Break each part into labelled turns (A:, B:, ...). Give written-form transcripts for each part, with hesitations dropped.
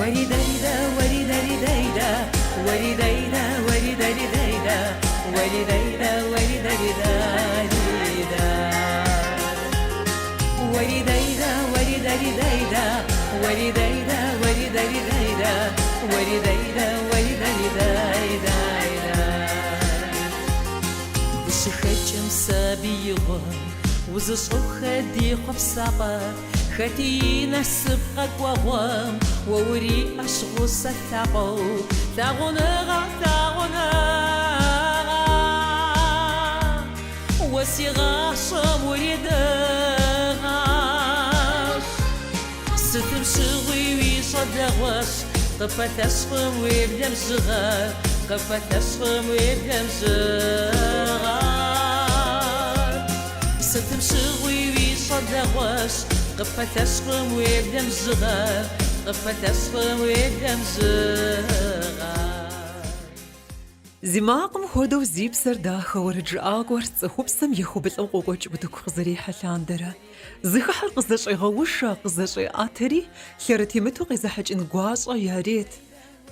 A: وريديدا وريديدا وريديدا وريديدا وريديدا وريديدا وريديدا وريديدا وريديدا وريديدا وريديدا وريديدا وشخجم سابيغم وزشخدي خبصابا خدينا السبقك وغوام ووري أشغو ستاقو تاغونا وسيغاش وريدغاش ستم شغوي ويصدغوش قفة أشغم ويبدم شغال قفة أشغم ويبدم شغال ستم شغوي ويصدغوش قفة أشغم ويبدم شغال قفة أشغم ويبدم شغال
B: زماقم خودو زيب سرداخة ورجعاق ورصخوبسم يخوبل أوقوش بدك خزري حلاندرة زيخ حرق زشي غوشة قزشي آتري خيرتي متو قزحج إنقواصة يا ريت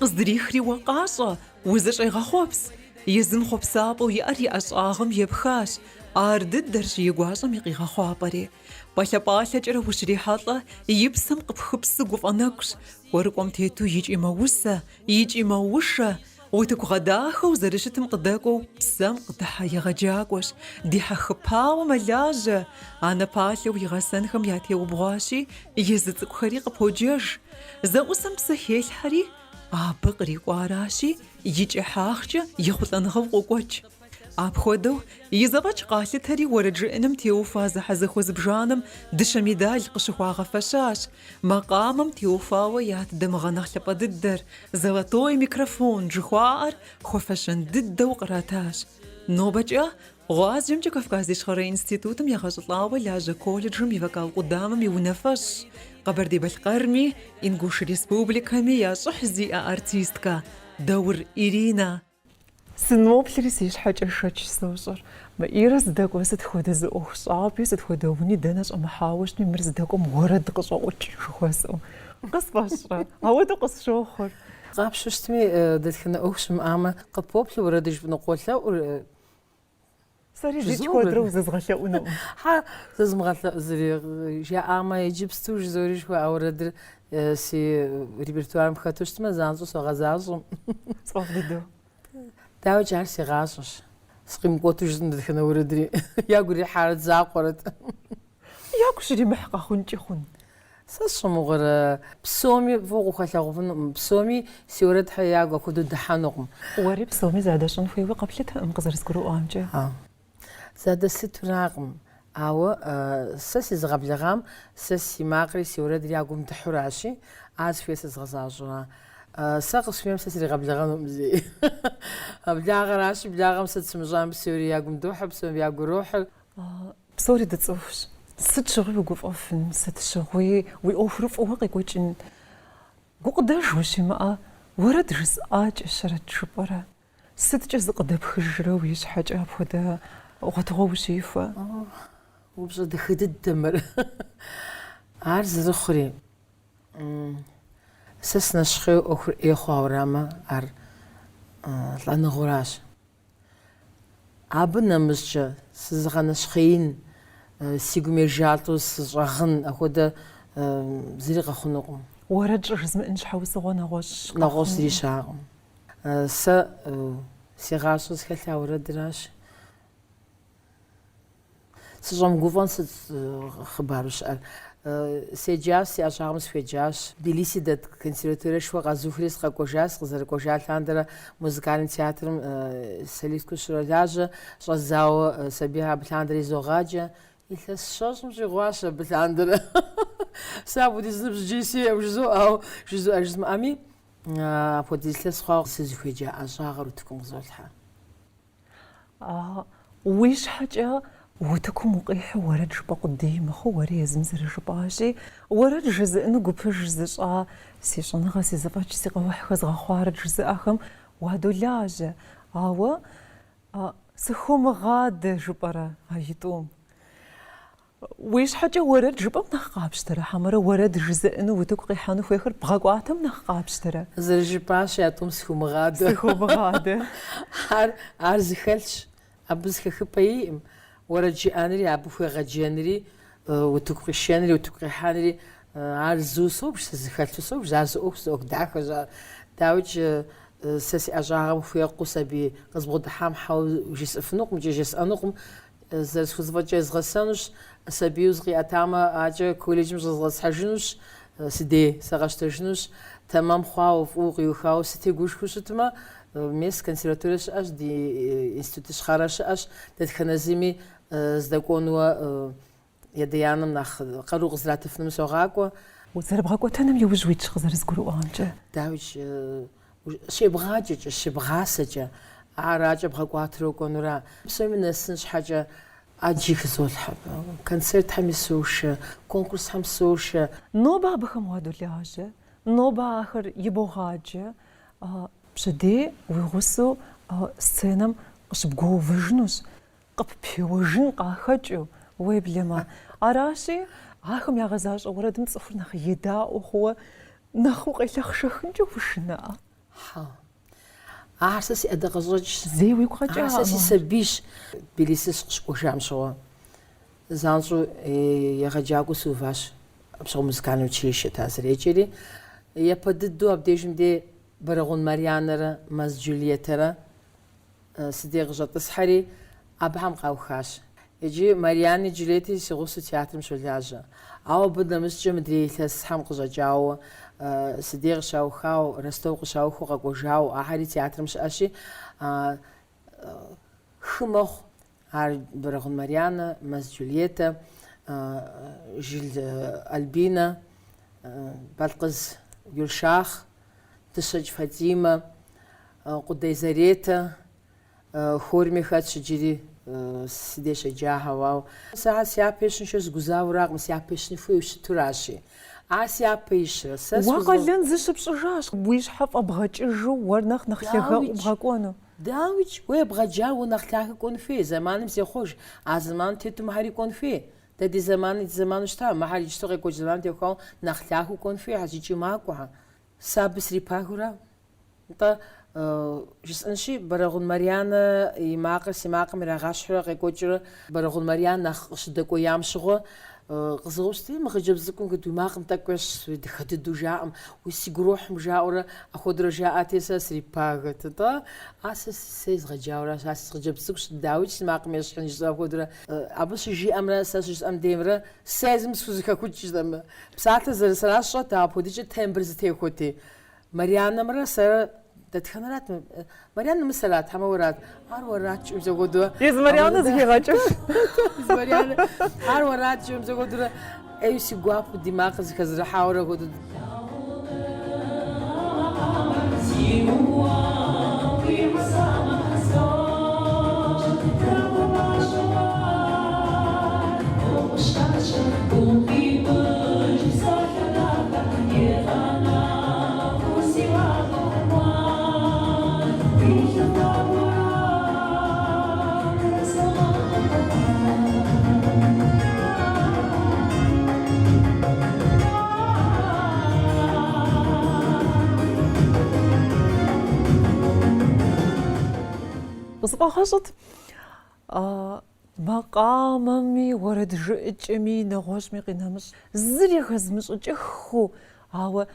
B: قزدري خري وقاصة وزشي غخوبس يزم خوبسابو يأري أشاغم يبخاش آردد درش يقواصم يقيغا خوابري بالا جرى وشري حاطة يبسم قبخبس قفانكش ورقوم تيتو يجي موسى يجي موشة وتكو غداخو زرشتم قداكو بسام قدحا يغجاكوش دي حخباو ملاجة أنا بالي ويغسنخم ياتي وبغاشي يزتكو خريق بوجيش زاوسم بسهيل حري بقري واراشي يجي حاخجة يخلنغو قوكوش خودو يزباج قالت هري ورجعنم تيوفا حزخوز بجانم دشميدال قشخواغ فشاش مقامم تيوفاوة يات دمغنخ لبددر زلطوي ميكروفون جخوار خوفشن دد وقراتاش نوبجا غاز جمجا كفكازي شخري انستيتوتم يغاجطلاوة لاجا كولجرم يفقال قدامم يونفش قبردي بالقرمي إنقوش ريسبوبليكامي يا صحزي ارتيستكا دور إيرينا سنوبلري سيش حاجة شاش سوشر ما إيرز داك وسط خود زوخ صعب يسد خودوني دناش أما حاوشني مرز داكم ورد قصوش شخواسو قص باشرة هو ده قص شوخر
C: قاب شوشتمي دتخنا أوخشم أما قد بوبل وردش بنقولها
B: ساري جيت كوادرو زغشة ونو
C: ها لازم غلط زري جاء أما يجيب ستوج زوري شو أورد سي ريبرتوار مخاتوش ما زانزو سوغازازم
B: صوف ددو
C: داو جارسي غاشش سقيم قوتوش دخنا وردري يا قولي حارة زاقورت
B: يا كشري محقا خونتي خون
C: ساسو مغر بسومي فوق خلاغفن بسومي سيورد حيا كودو دحانوغم
B: وري بسومي زادشن في قبلتها ام قزر سكرو امجا
C: زاد ست راغم او ساسي زغبلغام ساسي ماغري سيورد ياغم تحراشي از فيس زغزاجنا ساقس فيهم ساسي غبلغام مزي بلاغراش بلاغم ست سمجام بسوريا قم دوح بسوريا يا روح
B: بسوري دتصوفش ست شغل وقف أفن ست شغوي ويوفرف وقي قوتشن قداش وشي ما ورد جز الشرط شبرا ست جز قدب خجرة ويش حاجة بخدا وغتغو شيفا
C: وبجد خد الدمر عارز رخري سسنا شخي أخر إخوة وراما أر لأن غراش عبنا مسجى سزغنا شخين سيقومي جالتو سزغن أخودا زريقة خنقم
B: ورد رزم إنشحو سغو نغوش
C: نغوش ريشاغم سيغاشو سكالتا ورد راش سجام قوفان خباروش سيجاس سياشامس فيجاس بليسي دت كونسيرفاتوريا شو غازوفريس غاكوجاس غزر كوجال تاندرا موزيكال تياتر ساليسكو شروجاج شزاو سبيها بتاندري زوغاجا يثس شوش مش غواشا بتاندرا سابو ديزنب جيسي او جزو او جزو اجزم امي بوديسلس خو سيزفيجا اشاغر وتكون زولها
B: ويش حاجه وتكون مقيح ورد جبا قديم خو وري زمزر جباشي ورد جزء نقو بجزء سيشن غاسي زفاش سيقا وحخز غخوار جزء أخم وهدولاج سخوم غاد جبرا هايتوم ويش حاجة ورد جبم نخابش ترى حمرة ورد جزء وتوقي حانو فيخر بغاقواتم نخابش ترى
C: زرجي باش ياتم سخو مغادة
B: سخو بغادة
C: عار زخلش أبز خبايم ورد جي أنري أبو في غجانري وتوقي شانري وتوقي حانري عار زو صوبش زخلش صوبش زار زوكس أوك داك زار داوج ساسي أجاهم في قصبي قصبو دحام حاول جيس أفنقم جيس أنقم زرس خزفجة زغسانوش سبيوز غي أتاما أجا كوليجم زغس حجنوش سدي سغشتجنوش تمام خواو فوقي وخاو ستي قوش خوشتما ميس كونسيرفاتوريش أش دي إنستيتوش خارش أش تتخنزيمي زدكونوا يديانم نخ قروق زرات فنم سوغاكوا
B: وزر بغاكوا تنم يوجويتش خزر زقرو أنجا
C: داوش شي بغاجج شي بغاسجة عراجة بغاكوا تروكونورا بسوي نسنش حاجة أجيك زول حب كونسيرت حمسوش كونكورس حمسوش
B: نوبا بخم وادو لهاجة نوبا آخر يبوغاجة بشدي ويغسو سينم قش بقو وجنوش قب بيوجن قاخجو ويبلما أراشي آخم يا غزاج أورد متصفر نخ يداء وهو نخو قيلخ شخنجو وشنا
C: عارسي أدغزوج
B: زي ويقاجة
C: عارسي سبيش بليسس قشام شوا زانزو يغجاقو سوفاش بشغل مزكانو تشيشة تازريجيري يبددو أبديجم دي برغون ماريانرا ماز جوليترا سيدي غجات سحري أبهم قاوخاش يجي مارياني جوليتي سيغوسو تياتر مشولاجا أو بدنا مسجة مدري ثلاث حام قجا جاو سيدي غشاو خاو رستو غشاو خو غاقو جاو أحري تياتر مش أشي خمخ عار برغون ماريانا ماز جوليتا جيل ألبينا بلقز يلشاخ تشج فاطمة قدي زريتا خورمي خات شجري سيدي شجاها واو ساعة سيابيش نشوز جوزاو راغم سيابيش نفوش تراشي سيابيش
B: وقال لنزش بشجاش ويش حف أبغاج الجو ورنخ نخليها وبغاكونه
C: داوج ويبغى جاو نخليها كون فيه زمان مسيخوش عزمان تيتو محري كون فيه تدي زمان اشتا محري يشتغل كوج زمان تيخو نخليها كون فيه حجيجي ماكوها سابس ريباهورا انت جس انشي برغون ماريانا يماقر سيماقر مراغاشرا غيكوجر برغون ماريانا شدكو يامشغو غزوشتي مخجب زكون كدو ماقم تاكوش دخددو جاءم ويسيغروح مجاورا اخد رجاءاتي ساس ريباغ تتا اساس سيز غجاورا اساس غجب زكوش داوج سيماقم يشحن جزا خدرا ابس جي امرا ساس ام ديمرا سيزم سوزكا كوجدم بساعه زرسراشا تابوديجي تمبرز تيخوتي ماريانا مرا سر تتخنرات ماريانا مسلات حمورات هارورات شو زغودو
B: يز ماريانا زغيغاچ
C: يز ماريانا هارورات شو زغودو ايسي غواب دماغ زخزر حاورا غودو
B: بصباحشت مقاممي ورد جئجمي نغوشمي قينامش زري غزمش اجخو هاو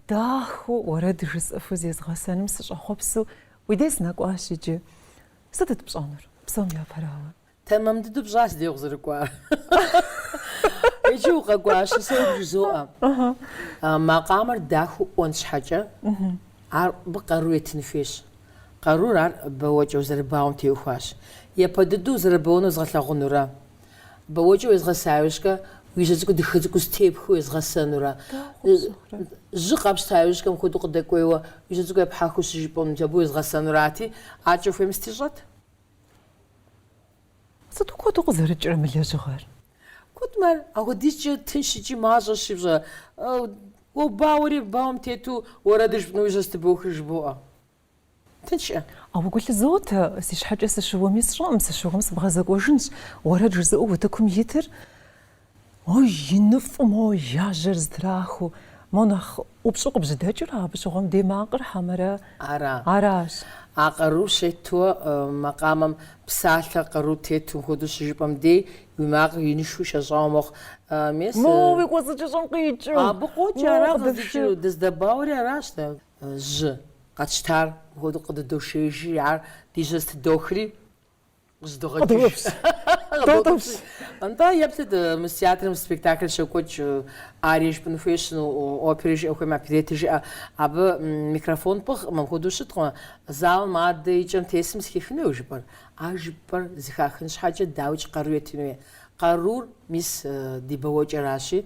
B: داخو ورد جسفو زيز غسانم سش خبسو ويديس ناقواشي جي ستت بشانر بسام يا فراوه
C: تمام ددو بجاس دي يغزر كوار يجو قواش سو جزوء مقامر داخو اونش حاجه بقرو يتنفيش قرار بوجه زرباون تيوخاش يبددو زربونو زغلاغونورا بوجه زغساوشكا ويجزكو دخزكو ستيب خو زغسانورا زقابش تاوشكا مخدو قدكويوا ويجزكو يبحاخو سجيبون جابو زغسانوراتي اجو في مستجات
B: صدقو تو زرجر مليا جغار
C: كنت مر اهو ديجي تنشجي ماجا شيبجا وباوري باوم تيتو وردش بنوجست بوخجبوها تنشأ
B: أو قلت زوت سيش حاجة سشوا مصر أم سشوا مصر بغزق وجنش ورا جزء وتكم يتر Иныфӏмэ, яжьэр зытрахыу, мо нэхъ ӏупщӏу къыбжьэдэкӏыр абы щыгъуэм дей макъыр хьэмэрэ аращ.
C: А къару щету макъамэм псалъэ къару тету хуэдэу щыжыпӏэм дей уи макъыр инышхуи щэщӏауэ мэхъу. Мес
B: Уи кӏуэцӏыкӏыщӏэм къикӏыу.
C: абы къокӏэ ара къыздикӏыу, дыздэбауэри аращ жьы къэтщтар хуэдэу къыдыдошежи, ар ди жьы стыдохри къыздогъэкӏыж. Антӏэ еплъыт мы театрым спектакль щекӏуэкӏ, арие жыпӏэн хуейщ, опери жиӏэ хуейм, оперети жиӏэ. Абы микрофон пӏыгъ хуэдэу щыткъым, залым адэ икӏэм тесым схихын хуей жыпӏэр. Ар жыпӏэр зыхахын щхьэкӏэ дауичӏ къару етын хуей. Къарур мис ди бауэкӏэращи,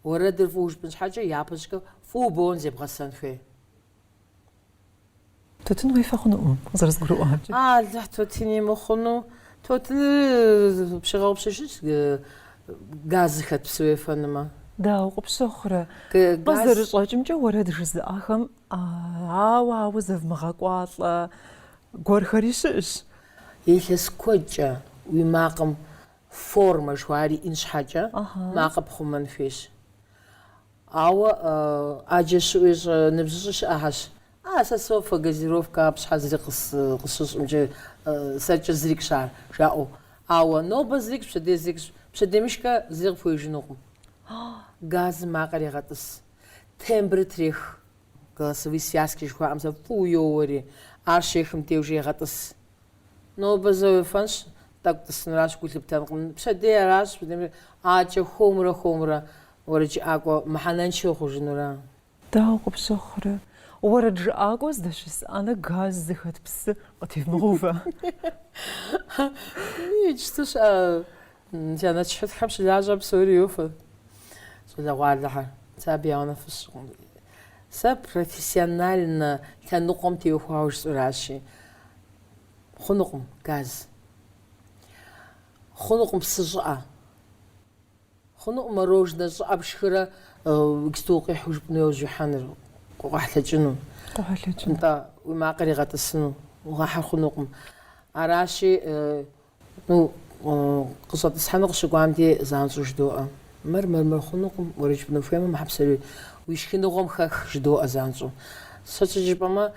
C: уэрэдыр фӏыуэ жыпӏэн щхьэкӏэ япэщӏкӏэ фӏыуэ боуэн зебгъэсэн хуей.
B: Тутын уефэ хъунукъым, къызэрызгурыӏуамкӏэ.
C: Тутыни мыхъуну, тутын пщыгъэупщэщыщ газ зыхэтпсу уефэнумэ.
B: Дауэ къыпщохъурэ. Къызэрыщӏэкӏымкӏэ уэрэд жызыӏэхэм ауэ зэвмыгъэкӏуалӏэ гуэрхэри щыӏщ.
C: Илъэс куэдкӏэ уи макъым формэ жыхуаӏэри ӏин щхьэкӏэ макъыр пхъумэн хуейщ. Ауэ ӏэджэ щыӏуи ныбжьыщӏэ щыӏэхьэщ. Сэ софэ газировка пщхьэ зыри къысщыщӏымкӏэ сэркӏэ зырикӏщ ар жаӏэу. Ауэ нобэ зырикӏщ, пщэдей зырикӏщ. Пщэдей мышкэ зыри къыпхуежьынукъым. Газым макъыр егъэтӏыс. Тембрыр трех. Голосовые связки жыхуаӏэм сэ фӏыуэ йоуэри. Ар щехым теужи егъэтӏыс. Нобэ зэ уефэнщ, тӏэкӏу тӏысынращ, гу лъыптэнкъым. Пщэдей аращ, ӏакӏэ хуэмурэ уэрэджыӏакӏуэ мыхьэнэншэу хъужынура.
B: Дауэ къыпщохъурэ. Уэрэд жыӏакӏуэ здэщысӏэнэ газ зыхэт псы къытемыгъувэ.
C: Иджыпсту щыӏэ джанэчъхьитӏхэм щылажьэ псори йофэ. Щӏалэгъуалэхьэр. Сэ абы яунэфыщӏкъым. Сэ профессионально лъэныкъуэм теухуауэ жысӏэращи. Хъунукъым газ. Хъунукъым псы щӏыӏэ. Хъунукъым мороженое щӏыӏэ пшхырэ уи стол къихьу жыпӏэну йожьыхьэныр. Къугъуехьлъэкӏыну. НтӀэ уи макъыр игъэтӏысыну. Угъэхьэр хъунукъым. Аращи, къыщӏэтӏысхьэну къыщыкӏуам де занщӏэу жыдоӏэ. Мыр хъунукъым, уэрэд жыпӏэну хуеймэ мэхьэпсэрей. Уи шхыныгъуэм хэх жыдоӏэ занщӏэу. Щэкӏэ жыпӏэмэ,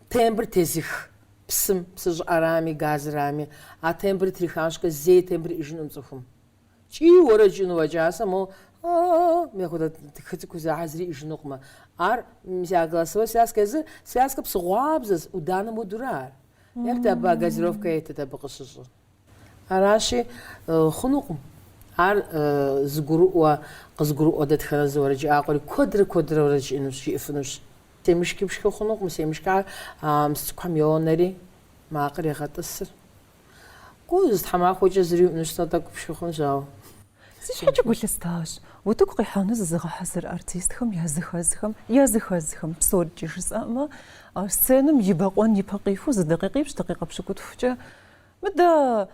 C: тембр тезых псым, псы щӏыӏэрами, газрами. А тембр трихам щхьэкӏэ зей тембр иӏэжынукъым цӏыхум. КӀий уэрэд жыӏэну уэкӏасэ, михуэдэ тхыцӏыкӏуу захьэ зыри иӏэжынукъымэ. Ар голосовой связка псыгъуабзэщ, ӏуданэм уэдурэ ар. Епт абы газировка етыт абы къыщыщӏыр. Аращи, хъунукъым. Ар зыгурыӏуэ, къызгурыӏуэ дэтхэнэ зыуэрэджыӏакъуэри куэдрэ уэрэд жиӏэнущ, жиӏэфынущ. Семышки пшхы хъунукъым, семышкар цӏыкӏухэм йонэри макъыр егъэтӏысыр. Тхьэмахуэкӏэ зыри уӏынущ, тӏэкӏу пшхы хъунщ, ауэ.
B: Си щхьэкӏэ гу лъыстащ. Утыку къихьэну зызыгъэхьэзыр артистхэм языхэзхэм псоркӏэ жысӏэмэ, сценэм и бэкъуэн ипэ къиху зы дакъикъипщ, дакъикъэ пщыкӏутхукӏэ мыдэ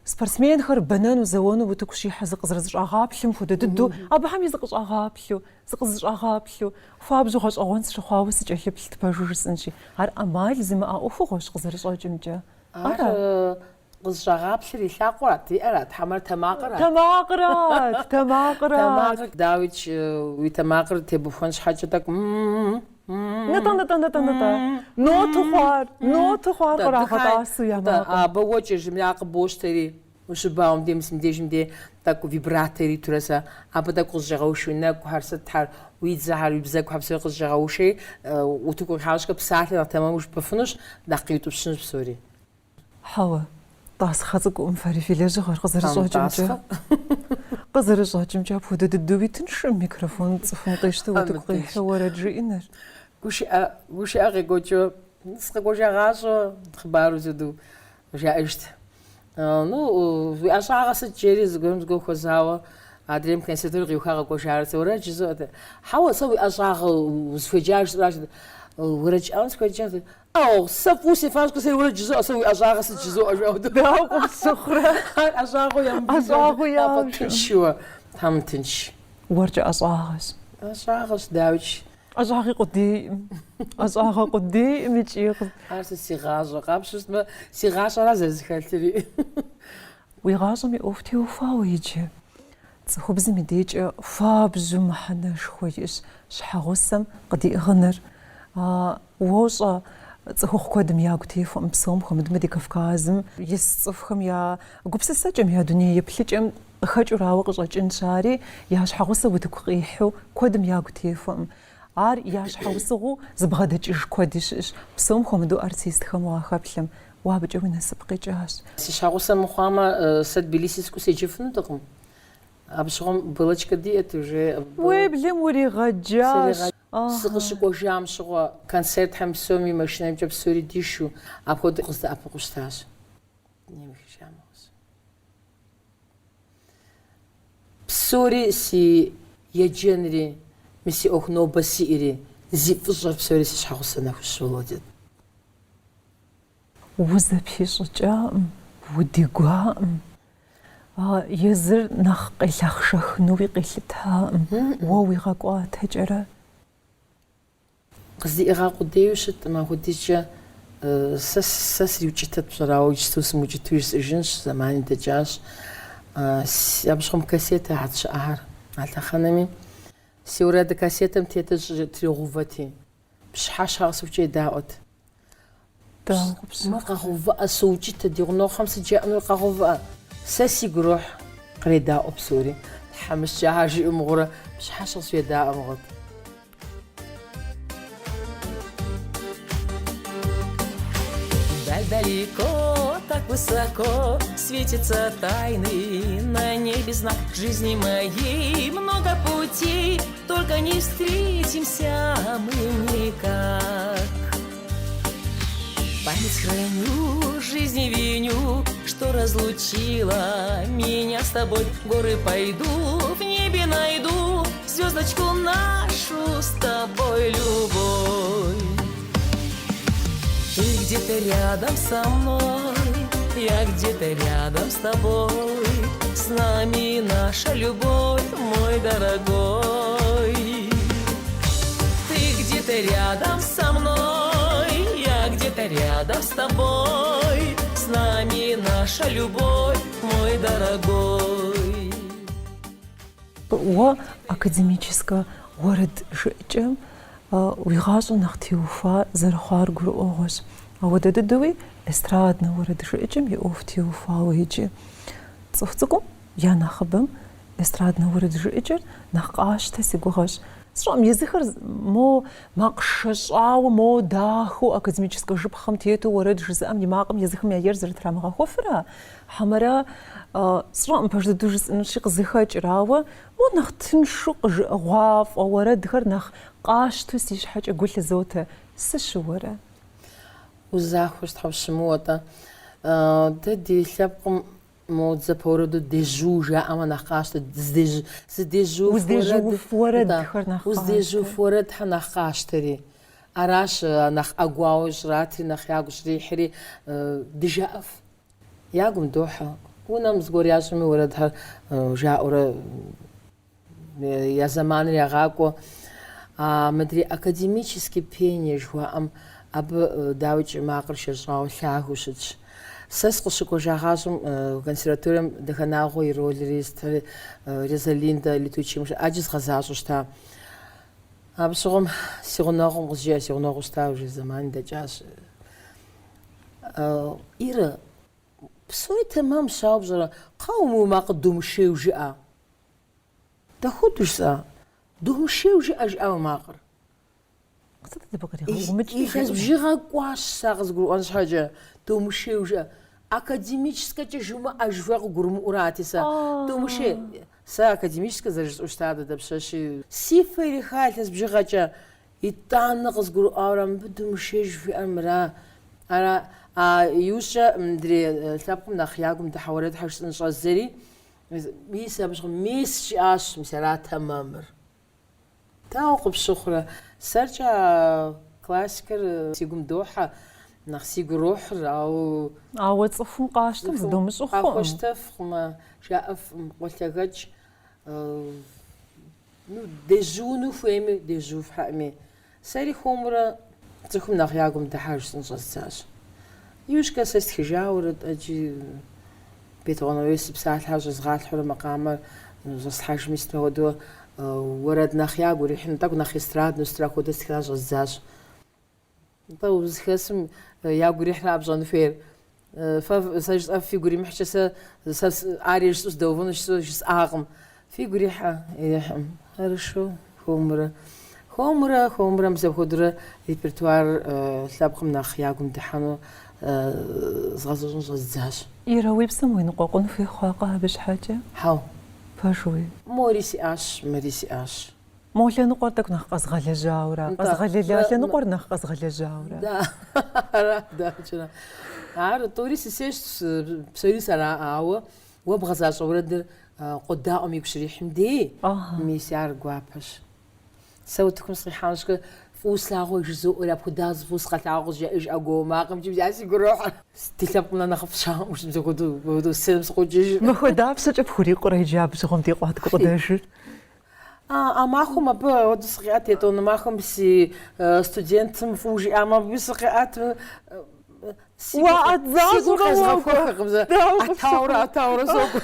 B: спортсменхэр бэнэну зэуэну утыку щихьэ зыкъызэрызыщӏагъаплъым хуэдэ дыдэу абыхэм и зыкъыщӏагъаплъу хуабжьу гъэщӏэгъуэн сыщыхъуауэ сыкӏэлъыплъыт пэжу жысӏэнщи. Ар ӏэмал зымыӏэ ӏуэхугъуэщ къызэрыщӏэкӏымкӏэ.
C: Къызщӏагъаплъыр и лъакъуэрат, иӏэрат, хьэмэр тэмакъырат.
B: Тэмакъырат.
C: Дауичӏ уи тэмакъыр тебухуэн щхьэкӏэ тӏэкӏу
B: Нытӏэ. Ноту хъуар кърагъэтӏасу ямакъым.
C: Абы уэкӏыр жымыӏакъы бощтэри, ущыбауэм де, мысым дежым де тӏэкӏу вибратори турэсэ, абы тӏэкӏу къызжьэгъэуши нэкӏухьэр сытхьэр, уи дзэхьэр, уи бзэгухьэр псори къызжьэгъэуши, утыку къихьауэ щхьэ псалъэ нэхъ тэмэму жыпыфынущ, нэхъ къиутӏыпщынущ псори.
B: Хьэуэ, тӏасхъэ цӏыкӏуӏым фэри фи лэжьыгъэр къызэрыщӏэкӏымкӏэ апхуэдэ дыдэу итыншэм микрофон цӏыхум къищтэу утыку къихьэ уэрэд жиӏэныр.
C: Гушыӏэ къекӏуэкӏыу, сыкъекӏуэжагъащӏэ хъыбару зыду жаӏэжт. Уи ӏэщӏагъэ сыт жери зыгуэрым хуэзауэ, адрейм консерваторием къиуха къэкӏуэжарэ, уэрэд жызоӏэ. Хьэуэ, сэ уи ӏэщӏагъэ узыхуеджар жысӏэращ. Уэрэд жыӏэм сыхуеджащ. Сэ фӏыуэ сефащкӏэ, сэ уэрэд жызоӏэ, сэ уи ӏэщӏагъэ сыт жызоӏэ жаӏэу.
B: Дауэ къыпсыхурэ.
C: Ӏэщӏагъэу тыншыуэ, тхьэм тынш.
B: Уэркӏэ ӏэщӏагъэщ.
C: Ӏэщӏагъэщ, дауичӏ.
B: Ӏэщӏагъи къудейӏым. Ӏэщӏагъэ къудейӏым икӏи.
C: Ар сэ си гъащӏэ. Къапщӏыстмэ, си гъащӏэра зэрызыхэлъыри.
B: Уи гъащӏэм и ӏуэху теухуауэ иджы. цӀыхубзым и дежкӀэ фабжьу мыхьэнэшхуэ ищӀ щхьэгъусэм къыдиӀыгъыныр. Уэ щӀэ цӀыхухъу куэдым ягу тефуӀым псом хуэмыдмэ ди Кавказым ис цӀыхухэм я гупсысэкӀэм я дуней еплъыкӀэм къыхэкӀурауэ къыщӀэкӀынщ ари я щхьэгъусэ утыку къихьу куэдым ягу тефуӀым. Ар я щхьэгъусыгъуу зыбгъэдэкӀыж куэди щыӀэщ. Псом хуэмыдэу артистхэм уахэплъэм. Уэ абыкӀэ уи насып къикӀащ.
C: Си щхьэгъусэ мыхъуамэ, сэ Тбилиси сыкӀуэу седжыфынутэкъым. Абы щыгъуэм былычкэ диӀэт уже.
B: Уеблэм уригъэджащ.
C: СыкъыщыкӀуэжам щыгъуэ концертхэм псоми машинэмкӀэ псори дишэу апхуэдэу къыздэӀэпыкъуу щытащ. Псори си еджэнри, мы си Ӏуэху нобэ сиӀэри, зи фӀыщӀэр псори си щхьэгъусэ нэхущ, Володя.
B: УзэпищӀыкӀаӀым, удигуаӀым. Езыр нэхъ къелъахъшэхынуи къелъытаӀым. Уэ уигъэкӀуатэкӀэрэ.
C: КъыздиӀыгъа къудейуэ щытым, апхуэдизкӀэ сэ сриукӀытэт пщӀэрауэ, иджыпсту сымыукӀыту жысӀыжынщ, зэмани дэкӀащ. Абы щыгъуэм кассетэ щыӀахэр а лъэхъэнэми. Си уэрэдэ кассетэм тетыр тригъэувати. Пщыхьэщхьэ къысыфкӀей даӀуэт. Мыр къэгъэувыӀэ соукӀытэ, ди гъунэгъухэм сыджаӀэнур къэгъэувыӀэ. Сэ сигу рохь къредаӀуэ псори. ТхьэмыщкӀа жиӀэу мыгъурэ пщыхьэщхьэ сфедаӀуэ мыгъуэт.
A: Далеко, так высоко светится тайный на небе знак жизни моей. Много путей, только не встретимся мы никак. Память храню, жизни виню, что разлучила меня с тобой. Горы пойду, в небе найду звездочку нашу с тобой любовь. Ты где-то рядом со мной, я где-то рядом с тобой. С нами наша любовь, мой дорогой. Ты где-то рядом со мной, я где-то рядом с тобой. С нами наша любовь, мой дорогой.
B: Уэ академическэ уэрэд жыӀкӀэм уигъащӀэ нэхъ теуфа зэрыхъуар гурыӀуэгъуэщ. Ауэ дыдэуи эстраднэ уэрэд жыӀкӀэм и Ӏуэху теуфауэ иджы. Цӏыху цӀыкӀум я нэхъыбэм эстраднэ уэрэд жыӀкӀэр нэхъ къащтэ си гугъэщ. СщӀэм езыхэр мо макъшэщӀауэ, мо дахэу академическэ жыпхъэм тету уэрэд жызыӀэм и макъым езыхэм я ер зэрытрамыгъэхуэфрэ? Хьэмэрэ сщӀэм пэж дыдэу жысӀэнущи къызыхэкӀрауэ, мо нэхъ тыншу къыжыӀыгъуафӀэ уэрэдхэр нэхъ къащту си щхьэкӀэ гу лъызотэ. Сыщыуэрэ?
C: Узахуэр щхьэущымыуэ-тӀэ. Дэ ди лъэпкъым мо дзапэ уэрэду дежу жаӀэмэ нэхъ къащтэ.
B: Уздежуф уэрэдхэр нэхъ къащтэ.
C: Уздежуф уэрэдхэр нэхъ къащтэри. Аращ нэхъ Ӏэгуауэ щӀратри, нэхъ ягу щрихьри дыжаӀэф. Ягум дохьэ. Унэм зыгуэр ящӀми уэрэдхэр жаӀуэрэ я зэманыр ягъакӀуэ. Мыдрей академический пение жыхуаӀэм абы дауичӀ макъыр шэщӀауэ лъагэу щытщ. Сэ скъыщыкӀуэжа консерваторием Дахэнагъуэ и ролри, Розалинда Летучий Ӏэджи згъэзащӀэу щыта. Абы щыгъуэм си гъунэгъум къызжиӀэ, си гъунэгъуу щыта, уже зэмани дэкӀащ. Ирэ, псори тэмэм щауэ бжьэрэ, къэу мы макъыр думышейуэ жыӀэ. Дахуэдущ сэ. Думышейуэ жыӀэ макъыр. Илъэс бжыгъэ кӀуащ сэ къызгурыӀуэн щхьэкӀэ. Думышейуэ жыӀэ. АкадемическэкӀэ жымыӀэ жыхуей къыгурымыӀурати сэ. Думышей. Сэ академическэ зэрыжысӀэу щыта дэдэпщэщи. Си фэ ириха илъэс бжыгъэкӀэ. ИтӀанэ къызгурыӀуауэ мыбы думышей жыхуиӀэр мыра. ИужькӀэ мыдрей лъэпкъым нэхъ ягум дыхьэ уэрэдхэр щыӀэн щӀэзэри, мис абы щыгъуэм мис щиӀащ, мис арат тэмэмыр. Дауэ къыпщыхъурэ. СэркӀэ классикэр си гум дохьэ, нэхъ сигу рохьыр,
B: ауэ цӀыхум къащтэм зыдомыщӀу хъуӀым.
C: Къахуэщтэфкъымэ, жаӀэфӀым, къуэлъэгъэкӀ. Дежуну хуейми, дежу фхьэӀми. Сэри хуэмурэ цӀыхум нэхъ ягум дыхьэж щыӀэн щӀэздзащ. ИужькӀэ сэ стхыжауэ Ӏэджи Бетхъуэныуей си псалъхьэр щӀезгъалъхьурэ макъамэр зэслъхьэжми сытми хуэдэу уэрэд нэхъ ягу урихьыну тӏэкӏу нэхъ эстрадну хуэдэ сытхэр щӏэздзащ. НтӀэ узыхэсым ягу ирихьрэ абщӏэну хуейр. Сэ жысӏэ фигу иримыхькӏэ сэ арие жысӏэу сдэувэну жысӏакъым. Фигу ирихьым. Хорошо, хуэмурэ. Хуэмурэ мызэпхуэдурэ репертуар лъэпкъым нэхъ ягум дыхьэну згъэзэщӏыну щӏэздзащ.
B: Ира уи псэм уиныкъуэкъун хуихъуакъэ абы щхьэкӏэ?
C: Хьэу.
B: Пэжуи?
C: Мори сиӏащ, мэри сиӏащ.
B: Мо лъэныкъуэр тӏэкӏу нэхъ къэзгъэлэжьауэрэ, къэзгъэлэля лъэныкъуэр нэхъ къэзгъэлэжьауэрэ.
C: Да, чына. Ар тӏури сысейщ псори сэрауэ уэ бгъэзащӏэ уэрэдыр къудаӏуэм игу щрихьым дей. Мис ар гуапэщ. Сэ утыкум сыкъихьам щхэ фӏыуэ слъагъуэ жызоӏуэри апхуэдaz фӏыуэ сыкъэлъагъуэ къызжеӏэж ӏэгуэ макъымкӏи си гурохьэ. Ди лъэпкъым нэхъыфӏ щаӏуэм щымызэхуэдэу сыным сыкъокӏыж.
B: Махуэ дапщэкӏэ пхурикъурэ иджы а бжыгъуэм ди къуаткӏэ къыдэжыр?
C: Махуэм абы ауэдэ сыкъиӏэт етӏуанэ махуэм си студентым фӏыуэ жиӏамэ абы сыкъиӏэт Атаура сокъу.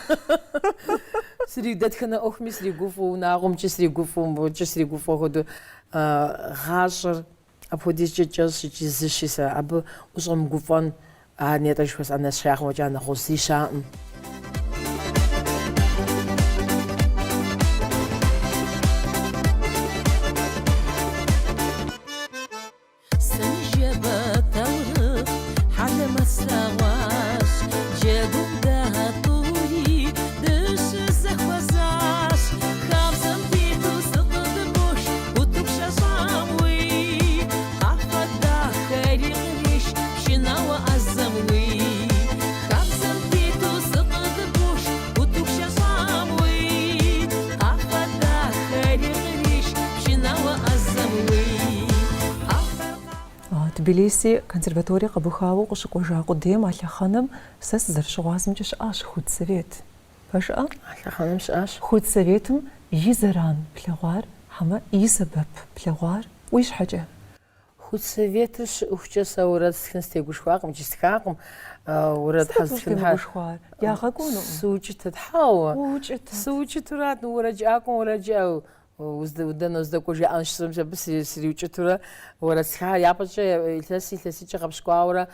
C: Дэтхэнэ ӏуэхуми сригуфӏэу, унагъуэмкӏи сригуфӏэу, мыбыкӏэ сригуфӏэу хуэдэу гъащӏэр апхуэдизкӏэ кӏэщӏ икӏи зыщи сэ абы ущӏэмыгуфӏэн нетӏэ жыхуэсӏэ нэщхъеягъым фӏэкӏа нэхъ узри щаӏым.
B: Тбилиси консерваторие къэбухауэ къыщыкӏуэжа къудейм а лъэхъэнэм сэ сызэрыщыгъуазэмкӏэ щыӏащ худсовет. Пэжӏэ?
C: А лъэхъэнэм щыӏащ.
B: Худсоветым и зэран плъэгъуар, хьэмэ и сэбэп плъэгъуар уи щхьэкӏэ?
C: Худсоветыр щыӏухкӏэ сэ уэрэд стхын стегушхуакъым, икӏи стхакъым. Уэрэд
B: хьэзтхын ягъэкӏуэну?
C: Сыучӏытэт, хьэуэ.
B: Уучӏытэт.
C: Сыучӏытурат, уэрэджӏакъым, уэрэджӏэу. Уздэнэ уздакӏуэжи ӏэнщ абы сриучӏытурэ уэрэд стхар япӏэкӏэ илъэсикӏэ къэпщкӏуауэрэ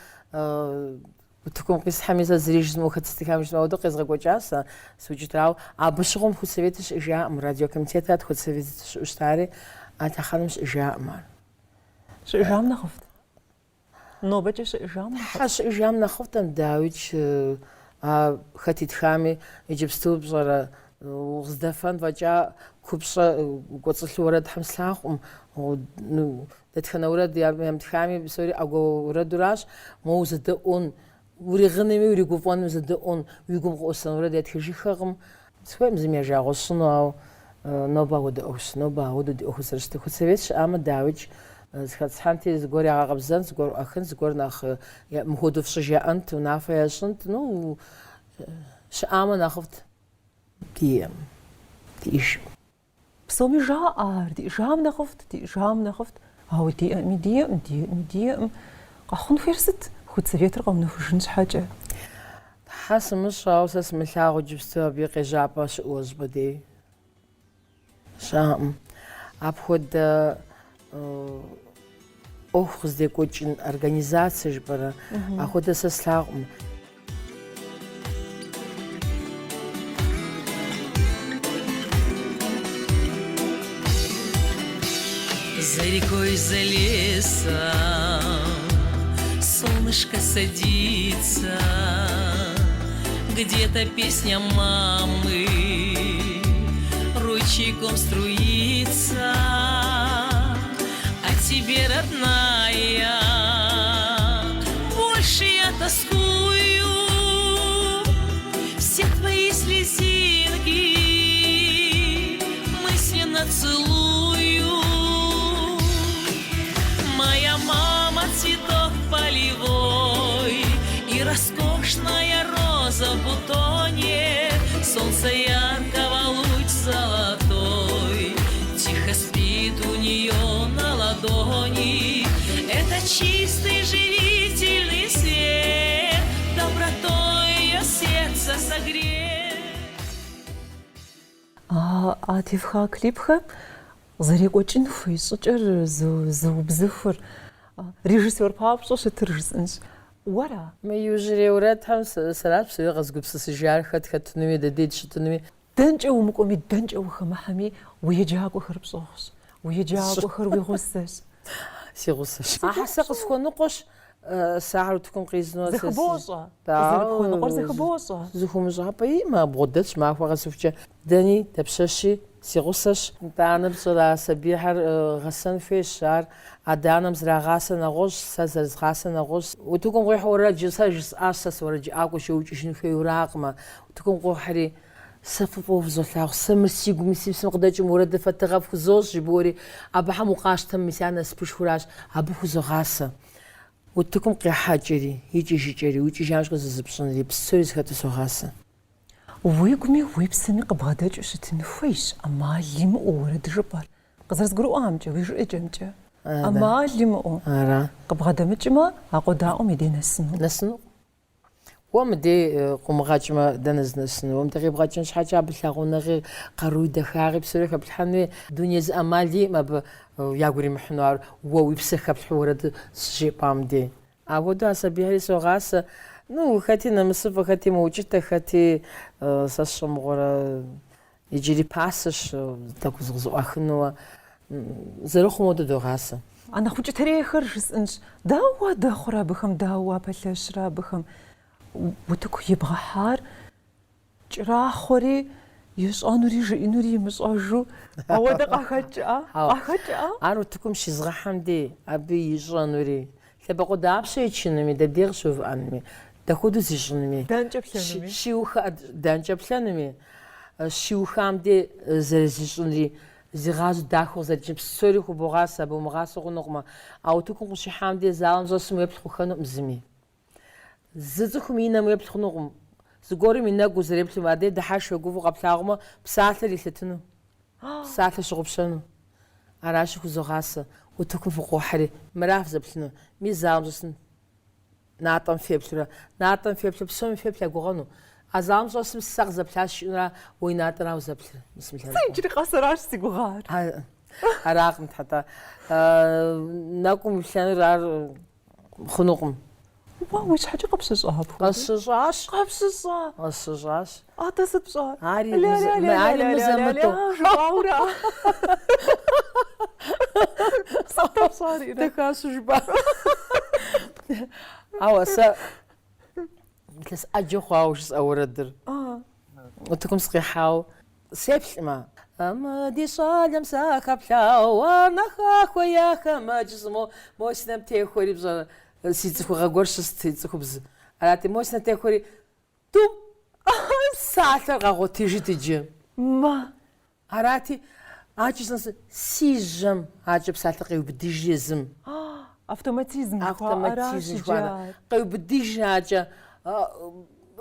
C: утыкум къисхьэми сэ зыри жызмыӏэу хэт стыхам жызмыӏэу ауэдэу къезгъэкӏуэкӏа сэ сыучӏытырауэ. Абы щыгъуэм худсоветыр щыӏэжаӏым, радиокомитетат худсоветыр щыӏэу щытари а лъэхъэнэм щыӏэжаӏым ар.
B: Щыӏэжам нэхъыфӏт? Нобэкӏэ щыӏэжам нэхъыфӏт?
C: Щыӏэжам нэхъыфӏт, дауичӏ хэт итхами иджыпсту пщӏэрэ уздэфэн фӏэкӏа купщӏэ кӏуэцӏылъу уэрэдхьэм слъагъуӏым. Дэтхэнэ уэрэд ямытхами псори ӏэгуэ уэрэдуращ. Моуэ узэдэӏуэн, уригъынми уригуфӏэнми узэдэӏуэн, уи гум къыӏусэн уэрэд ятхыжыххэкъым. Схуейӏым зыми яжагъуэщыну, ауэ нобэ ауэдэ ӏуэхущ, нобэ ауэдэу ди ӏуэху зэрыщытыр. Худсовет щыӏамэ, дауичӏ зыхэсхьэнти зыгуэр ягъэгъэбзэн, зыгуэр ӏуэхын, зыгуэр нэхъ мыхуэдэу фщӏыжь яӏэнт, унафэ ящӏынт. Щыӏамэ нэхъыфӏт диӏэж.
B: Псоми жаӏэр, диӏэжам нэхъыфӏт, диӏэжам нэхъыфӏт. Ауэ диӏэми. Къэхъун хуейр сыт худсоветыр къэунэхужын щхьэкӏэ?
C: Тхьэ сымыщӏауэ сэ сымылъагъуу иджыпсту абы и къежьапӏэ щыӏэуэ щӏыпӏэдей. Щаӏым. Апхуэдэ ӏуэху къыздекӏуэкӏын организацие жыпӏэрэ, апхуэдэ сэ слъагъуӏым.
A: За рекой, за лесом солнышко садится, где-то песня мамы ручейком струится. О тебе, родная, больше я тоскую. Все твои слезинки мысленно целую. Моя мама цветок полевой и роскошная роза в бутоне. Солнце яркого луч золотой тихо спит у нее на ладони. Это чистый живительный свет, добротой ее сердце согрет.
B: а тефха клипха зарекочин фейсучер зубзыфыр режиссер папшо шетыржсынш уара
C: ما يوجري وراتهم سراب سوي غزقب سجار خد نوي دديد شتنوي
B: دنج او مقومي دنج او خمحمي ويجاكو خربصوخس ويجاكو خربي غسس
C: سي غصش احسق سكون نقش ساعة تكون قيزنو
B: زخبوصة زخبوصة
C: زخم جابي ما بغدتش ما فوق سوفجا داني تبششي سي غصش دانا بصرا سبيحر غسن في الشهر عدانا مزرا غاسن غوش سازرز غاسن غوش وتكون غوي حورا جساجس اساس ورجي اكو شوجي شنو في وراقما وتكون غوحري سففو فزولاغ سمر سيغو مسيب سمقداج مورد فتغف زوج جبوري ابها مقاشتم مسانا سبش فراش ابو زغاسه وتكون قي حاجري يجي جيري ويجي جاش غزبشن لي بسوريز خاطر غاسه
B: ويقمي ويبسمي قباداج شتنفيش اما ليم ورد جبار قزرز قرو امجا ويجو اجمجا اما ليم
C: ارا
B: قبغدا مجما اقودا مدينه
C: نسنو ومدي قوم غاجما دنز نسنو ومتغيب غاجن شحاجه بلاغونا غير قروي دخاغي بسوريك بالحني دنيا ز امالي ما ياغوري محنوار ويبسخ بحورد شي بامدي اودو اسبيهي سوغاس نو خاتي نمسف خاتي موجته خاتي سشم غورا يجري باسش تاكوزغزو اخنو زرخ مود دوغاس
B: انا خوجي تاريخ رجس داوا داخرا بخم داوا بلاشرا بخم وتكو يبغى حار جرا خوري يسانوري جينوري مساجو او دقا خجا
C: انا تكم شي زغا حمدي ابي يجانوري تبقى دابشي تشنمي ددير شوف انمي تاخذ زيجنمي
B: دانجبلانمي
C: شيوخ دانجبلانمي شيوخ حمدي زرزيجنري زغاز داخل زجب سوري خو بوغاسا بومغاسا غنقما او تكم شي حمدي زالم زسمي بخنو مزمي زدخم ينام يبلخنوغم زغوري منا غزريبل مادي دحاش غوفو قبلاغما بساعه ليتنو ساعه شغبشنو اراش خزوغاس وتكون فوق حري مراف زبلنو ميزام زسن ناتن فيبلرا ناتن فيبل بسوم فيبل غونو ازام زوسم ساغ زبلاش را ويناتراو زبل بسم الله
B: سنجري قصراش سيغار
C: اراقم حتى ناكم شان رار خنوقم
B: واش حاجه قبص صاحب
C: قصصاش
B: قبص
C: قصصاش
B: تصبصا
C: عاري
B: لا
C: مزمتو
B: جباورا صوت صاري
C: تكاس جبا اوسا كاس اجو خاوش اوردر وتكم صقيحاو سيبش ما اما دي صالم ساكبلاو وانا خويا خما جسمو موسنم تيخوري بزا سيتخو غورش سيتخو بز علاتي موسنا تيخوري توم ساعه غاغو تيجي
B: ما
C: علاتي عاجز سيجم عاجب ساعه قيو بديجيزم
B: автоматизм
C: قيو بديج حاجه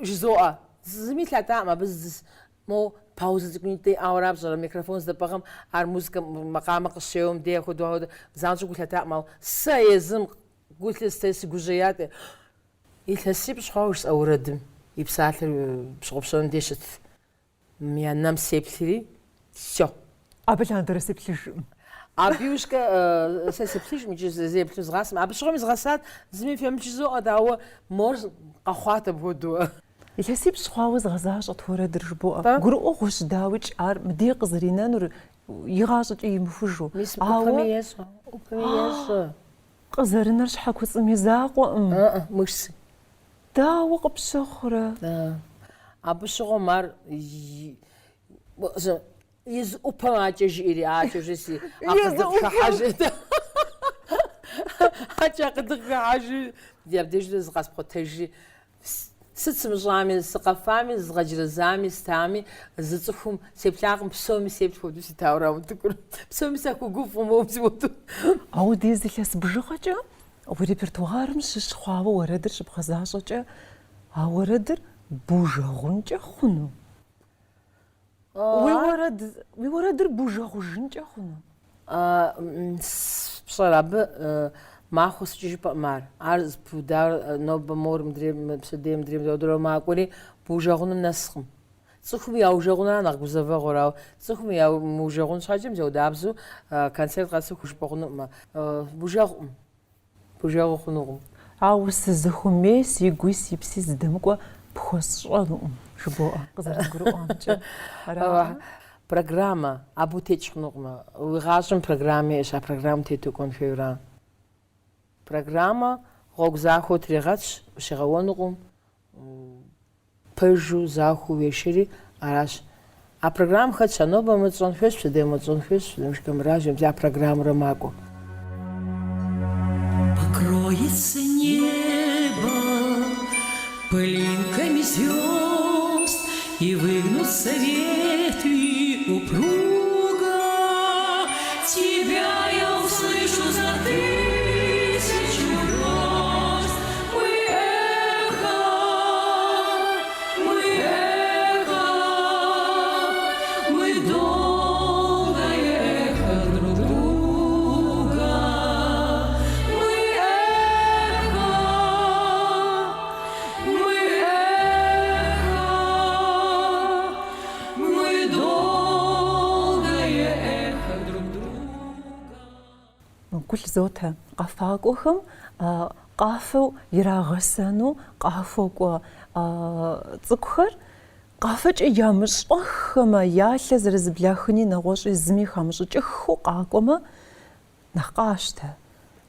C: جزوء زميت لا تعمى بز مو باوز تكنيتي اوراب زر ميكروفون زبقم ار موسيقى مقام قشيوم دي خدو زانجو قلت تعمى سيزم قلت استيس جوجيات يتحسب شخوش اوردم يبسات بشغبشون ديشت ميانام سيبلي شو
B: ابل درس بليش
C: ابيوشكا سيبليش ميجي زي بلوز غاسم ابشغم زغاسات زمي فهم جزو داو مور اخوات بودو
B: يحسب شخواوز غزاش اطور درجبو قرؤ غش داوج ار مديق زرينا نور يغاش يمفجو
C: اوكميس
B: قزرنا شحال كوص ميزاق
C: مش
B: داو قبشخره
C: ابشغو مار يز اوبا جيري اجي اخذ حاجه حاجه قد حاجه ديال ديجلي زغاس بروتيجي ست مجامي سقفامي زغجر زامي ستامي زصفهم سيبلاغم بسومي سيبتو دوسي تاورا تكر بسومي ساكو غوفو موبزوتو
B: او ديز لس بجخجا او ريبرتوار مش شخواو وردر شبخزاشجا او وردر بوجغونجا خنو وي وردر بوجغونجا خنو
C: بصراحه ما خص جيب مار عرض بودار نوب مور مدري مسدي مدري دودرو ما قولي بوجغون نسخم Цохми аужагуна нагузава гора. Цохми аужагун шаджим жодабзу концерт гасу хушпогну бужагу.
B: Аус зыхуме сигуи сипси здымкӏо пхосшӏэнум жыбоӏэ къызэрызгурыӏуамкӏэ.
C: Программа абутечхнугма. Уигъашӏым программе эша программ тету конфера. Программа гогзаху тригъатш шигъэонугъум пэжу заху вешери араш. А программ хэтша ноба мыцӏонфеш пшедемыцӏонфеш мышкэмражем за программрэ макӏо.
A: Покроется небо пылинками звезд, и выгнутся ветви упруго. Тебя я услышу за тысячу верст. Мы эхо, мы долгое эхо друг друга.
B: Гул зота къэфакӏохэм къафэу ирагъэсэну къафэкӏо цӏыкӏухэр къафэкӏэ ямышӏохэмэ ялъэ зэрызблахыни нэгъошӏи зыми хамышӏыкӏыххэу къакӏомэ нахь къаштэ.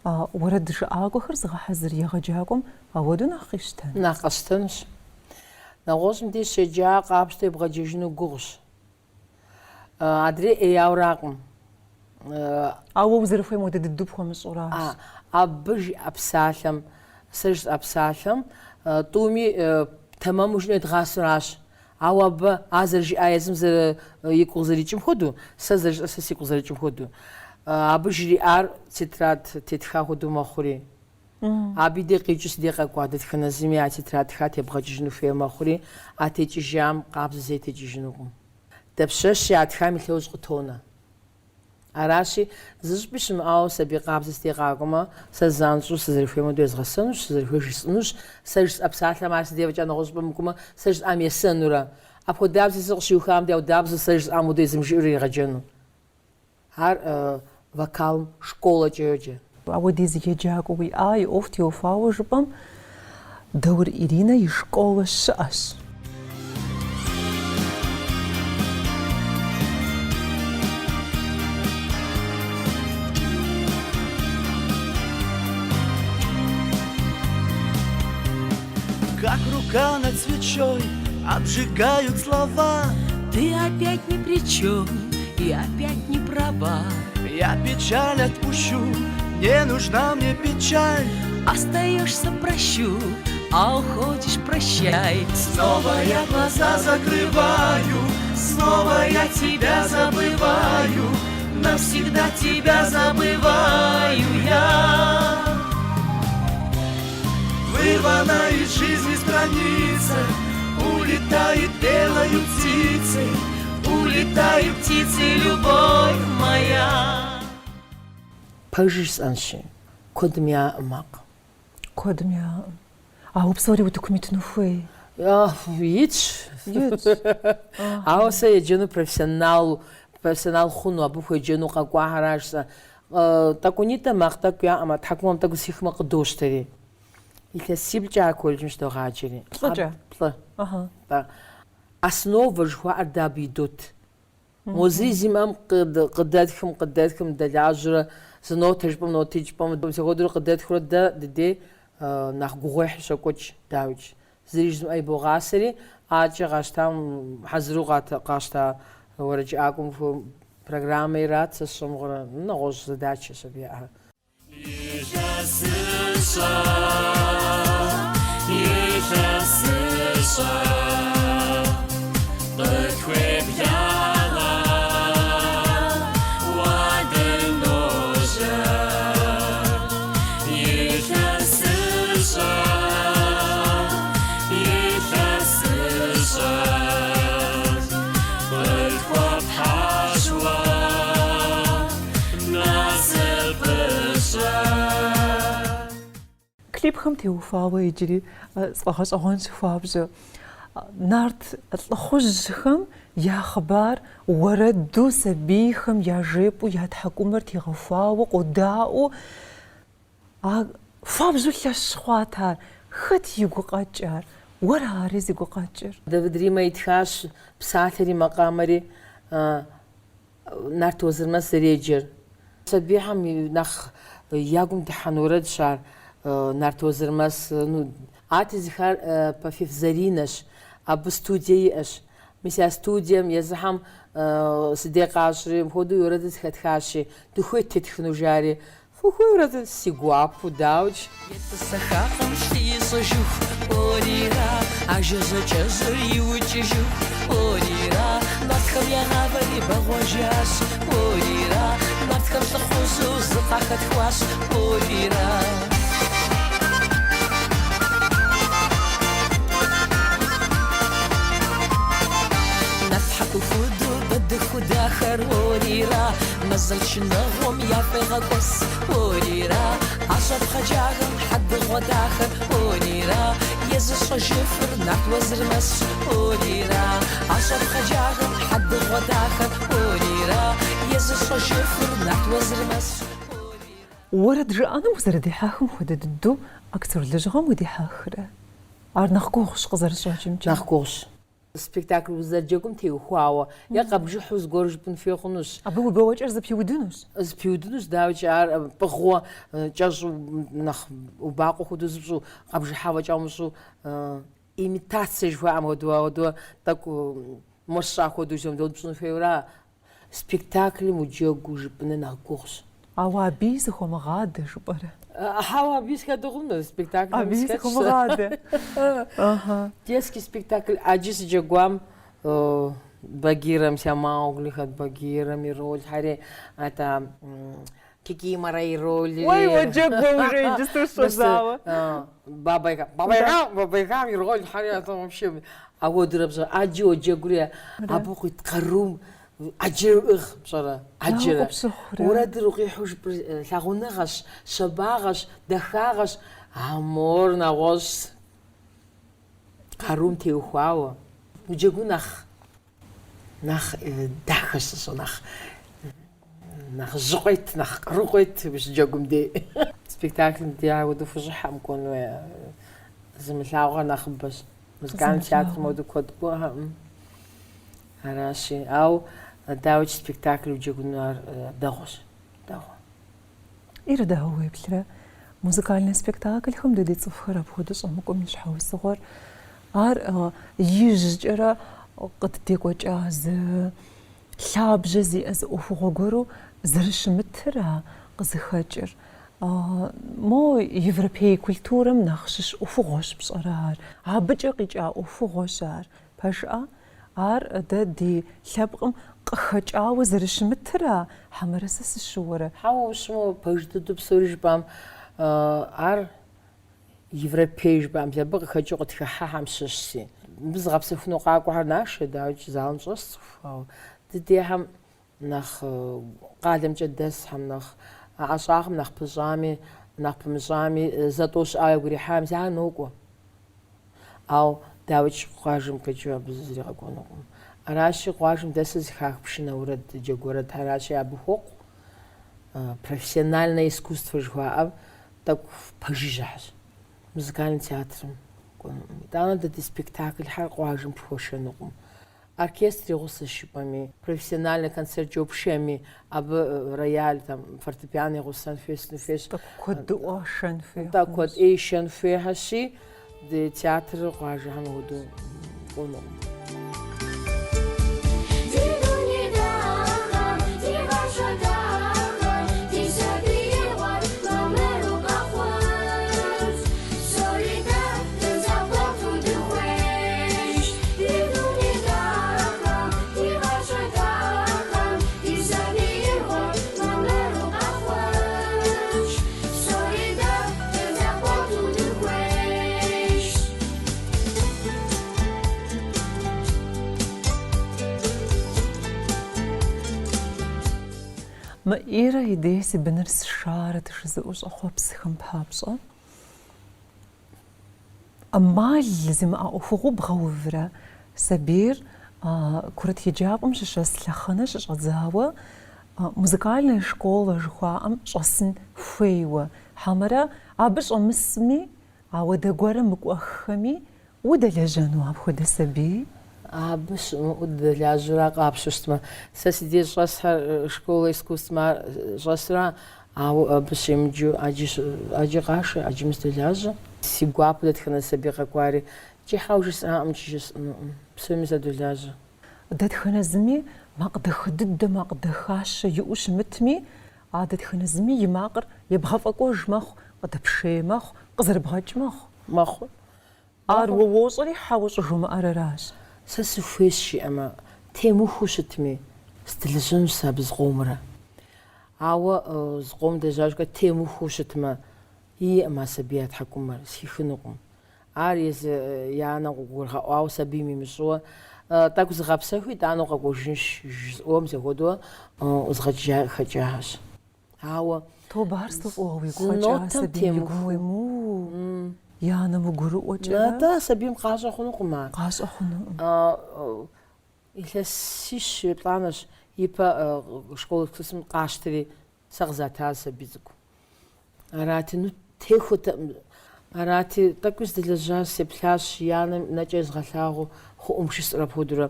B: Орэд жыӏакӏохэр зыгъэхьазыр егъэджакӏом ауэдэу нахь къищтэн.
C: Нахь къэстэнщ. Нэгъуэщӏым деж щеджа къапщтэу ебгъэджэжыну гугъущ. Адрей ӏеяуракъым.
B: Ауэ узэрыхуейм уэдэ дыдэу пхуэмыщӏуращ.
C: Абы жиӏэ псалъэм, сэ жысӏэ псалъэм тӏуми тэмэму жиӏэ дгъасэращ. Ауэ абы а зэрыжиӏа езым игу къызэрикӏым хуэдэу, сэ зэрыжиӏэр сэ сигу къызэрикӏым хуэдэу. Абы жриӏар тетрад тетха хуэдэу мэхъури. Абы дей къикӏыу сыдей къэкӏуа дэтхэнэ зыми а тетрадхэр тебгъэкӏыжыну хуей мэхъури, а текӏыжам къабзэ зэи текӏыжынукъым. Дэпщэщи а тхам и лъэужь къытонэ. Араши зыщӏби щымыӏауэ сабий къабзэ сыдей къакӏуэмэ, сэ занщӏэу сызэрыхуейм хуэдэу езгъэсэнущ, сызэрыхуей жысӏэнущ, сэ жысӏэ псалъэм ар сыдей фӏэкӏа нэгъуэщӏ пӏэмыкӏумэ, сэ жысӏам есэнурэ. Апхуэдабзэ сэ къыщиухам деудабзэ сэ жысӏам хуэдэу езым жиӏэурэ егъэджэну. Ар вокал школэкӏэ йоджэ.
B: Ауэдиз еджакӏуэ уиӏа, и ӏуэху теухуауэ жыпӏэм Даур Иринэ и школэ щыӏэщ.
D: Как рука над свечой обжигают слова.
A: Ты опять ни при чем и опять не права.
D: Я печаль отпущу, не нужна мне печаль.
A: Остаешься прощу, а уходишь прощай.
D: Снова я глаза закрываю, снова я тебя забываю, навсегда тебя забываю я. Вырвана из жизни страница, улетает белою птицей, улетает птицей любовь моя.
C: Пэжыр сӏэнщи, куэдым яӏэмакъ.
B: Куэдым яӏэм. Ауэ псори удокументыну хуей?
C: Итщ. Ауэ сэ еджэну профессионал хъуну, абы хуеджэну къэкӏуахьэращ сэ. ТӀэкӀунитӀэ макъ, тӀэкӀу яӀэмэ, тхьэкӀумэм тӀэкӀу сихмэ къыдощтэри. Илъэсиблкӏэ а колледжым щыдогъаджэри.
B: Плӏыкӏэ?
C: Плӏы. Основа жыхуаӏэр дэ абы идут. Музей зимыӏэм къыдэтхым дэлажьэрэ зы нотэ жыпӏэм, ноти жыпӏэм, зэгуэдурэ къыдэтхурэ дэ дыдей нэхъ гугъуехь щокӏуэкӏ дауичӏ. Зыри жымыӏэ ибогъасэри, ӏакӏэ къащтам, хьэзыру къащта уэрэджыӏакӏуэм программэ ират, сэ сщӏэмыгъурэ нэгъуэщӏ задачэщ абы яӏэр.
B: Клипхэм теухуауэ иджыри сфӏэгъэщӏэгъуэн щыхуабжьэ. нарт лхужхам я хабар ورد سبيخم يا جيبو يا تحكمر تيغفاو قداو فابزو لشخواتار خت يقو قاجر ورا رزي يقو قاجر
C: دافدري ما يتخاش بساعتري مقامري نارت وزرما سريجر سبيحم نخ ياقوم تحنورد شار نارت وزرماس نو عاتي زخار بفيف زرينش اب ستودياش مسا ستوديم يزحم صديق عشري هودو يورد خاتخاشي دخوي تتخنوجاري فخو يورد سيغواب وداوج
A: يتسخاخم شتيسجو اوريرا عجزو يوججو اوريرا ناتخم يا غابري بغوجاش اوريرا ناتخم تخوزو زقاخت خواش اوريرا وفودو بدخو داخر وريرا مازلش نغوم يا فيغاكوس وريرا عشر خجاغم حد غداخر وريرا يزش جفر نحت وزر مس وريرا عشر خجاغم حد غداخر وريرا يزش جفر نحت وزر مس
B: ورد جانا وزر دي حاخم خود ددو اكثر لجغم ودي حاخره ار نخكوخش قزر شاجم
C: نخكوخش سبيكتاكل وزرجكم تيوخواوا يا قبج حوز غورج بن فيخنوش
B: ابو بوجر
C: زبيودنوش داوج ار بخوا جاز نخ وباقو خدوز بزو قبج حاوا جامسو имитация жва амодуа таку морша ходушем додбсун февра спектакли муджогу жбне на курс
B: ава биз хомагад жбара
C: хава биз кадогун спектакль
B: биз хомагад ага
C: детский спектакль аджис жогвам багирам самаугли хат багирам и роль харе это какие марай роли
B: ой ваджогу уже что сказала
C: бабайга и роль харе это вообще а вот рабза аджо жогуя абу тқарум أجر بصراحة أجر ورد رقي حوش لاغونغاش شباغاش دخاغاش عمور نغوش قاروم تيوخواوا وجاقو نخ دخش سو نخ زقيت نخ رقيت باش جاقوم دي سبيكتاكل ديالي ودو فجحة مكون زملاغا نخ باش مزقان تياتر مودو كودبوها هراشي أو داوج سبيكتاكل وجاقونار دغوش
B: إيرا دهوي بلرا موسيقالنا سبيكتاكل هم دي تصفخر بخودش أمكم مش حاول صغر عار يجرا قد تيكو جاز لاب جزي أز أفغوغورو زرش مترا قزي خاجر مو يفربي كولتورا منخشش أفغوش بصرار عبجا قيجا أفغوشار باشا ار دي لابقم قخجاو زرش مترا حمرسس الشوره
C: حاو شمو بجدد بسوريج بام ار يفربيج بام لابق خجو قتخا حمششسي بزغب سفنو قاقو هرناش داوج زالنصف دي هم نخ قادم جدس هم نخ عصاهم نخ بزامي نخ بمزامي زاتوش ايغري حام زانوكو او داوج قاجم كجوا بزري قونقم араши قاجم десыз хахпшина урад жагорад хараши абухоқ профессиональное искусство жва так пажижаш музыкальный театр дана да спектакль хар قاجم пхошенуқм оркестр гусышпами профессиональный концерт жопшеми аб рояль там фортепиано гусан фест
B: так код ошен фе
C: так код эйшен фе хаши de театр قاجم ودو قونقم
B: ما إيرا يديسي بنرس شارة تشزقوش أخوة بسخم بحابشة أمال لازم أخوغو بغوفرة سبير كرة هجابم شش لخنة شش غزاوة مزيكالنا شكولة جخوا شاسن فيوة حمرة عبش أمسمي ودقورة مكوخمي ودا لجانو عبخو سبي
C: باش ودا لجورا قابشتما ساسدي جاسها شكولة искусства جاسرا أو باش يمجو أجي قاش أجي مستلاجة سيقواب دتخنا سبي قواري جي حاوجس أمشيس بسمي زدلاجة
B: دتخنا زمي ما قد خدد ما قد خاش يوش متمي عادت خنا زمي يماقر يبغى فقوج مخ قد بشيمخ قزر بهاج مخ ووصلي حاوش جمع أراراش
C: ساسفويس شي أما تيمو خوشتمي استلجن سابز غومرة عوا زقوم دجاج تيمو خوشتما هي أما سبيات حكومة سيخنقم عاريز يانا وقولها أو سبيمي مشوا تاكو زغابسه هو تانو قوجنش أوم زغودوا وزغجا خجاهش عوا
B: تو بارستو أوي قوجا سبيمي قويمو يانا مقرؤ وجه
C: لا تا سبيم قاشا خنقما
B: قاشا خنقما
C: إلا سيش بلانش يبا شكول قسم قاشتري سغزاتها سبيزكو أراتي نو تيخو أراتي تاكوز دلجا سبلاش يانا نجاز غلاغو خو أمشيس رابودرا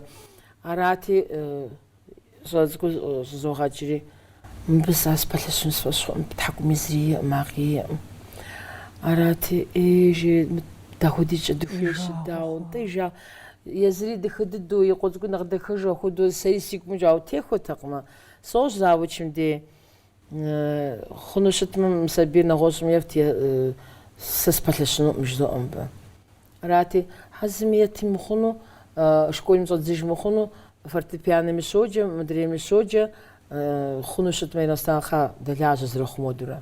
C: أراتي زوزكو زوغاجري مبس أسبالشون سوشو بتحكو مزرية ماغية أراتي إيجي تاخديش دفيش داون تيجا يزري دخددو يقولكو نغدخجو خدو سيسيك مجاو تيخو تقما صوش زاوچم دي خنوشت مسبير نغوشم يفتي سسبالشنو مجدو أمبا راتي حزميتي مخنو شكول مزدزيج مخنو فورتيبيانو مشوجة مدري مشوجة خنوشت مينستانخا دلاجة زرخ مودرا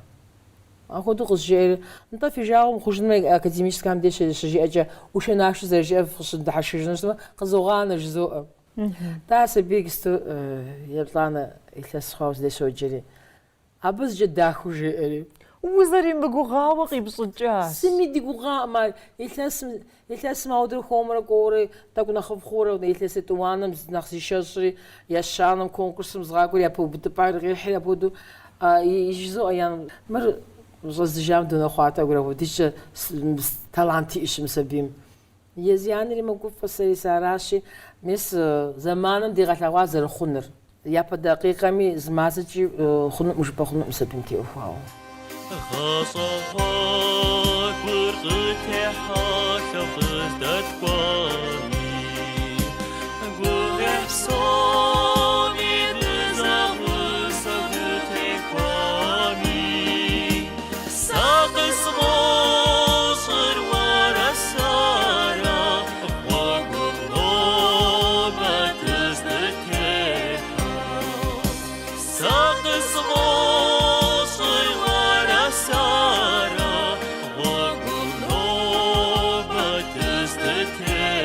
C: أخذ قصجير أنت في جاهم خرجنا أكاديميش كام ديش شجع أجا وش ناقش زرجع في خصنا حشيش نسمع قزوغان جزء تاس بيجستو يطلعنا إثلاث خاوس ديش وجري أبز جدا خرجي
B: وزارين بقوغا وقي بصجاس
C: سمي دي قوغا ما إثلاث ما ودر خمرة كوري تاكو نخف خورة وإثلاث توانم نخسي شجري يشانم كونكورس مزغاقول يا بو بتبار غير حلا بودو يجزو أيام مر زجاج دون أخواته أقوله وديش تالانتي إيش مسبيم يزيان اللي موجود في السيارة مس زمانم دي غتلاقوا زر خنر يا بدقيقة مي زمازجي خنر مش بخنر مسبيم تي أخوه
E: خاصة برقتي حاشا خزدت قامي أقول إحساني دزاغ سبتي قامي ساقس غصر ورسارة وقلوبة تزدكيها ساقس غصر ورسارة وقلوبة تزدكيها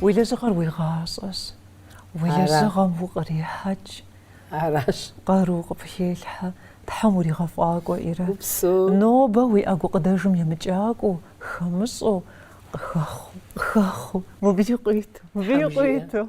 B: ويلا زغر ويغاصص ويلا زغم وقري حج
C: عراش
B: قاروق بحيلها تحمري غفاق وإيرا
C: بسو
B: نوبة ويأقو قداجم يمجاقو خمسو خاخو مو بيقيتو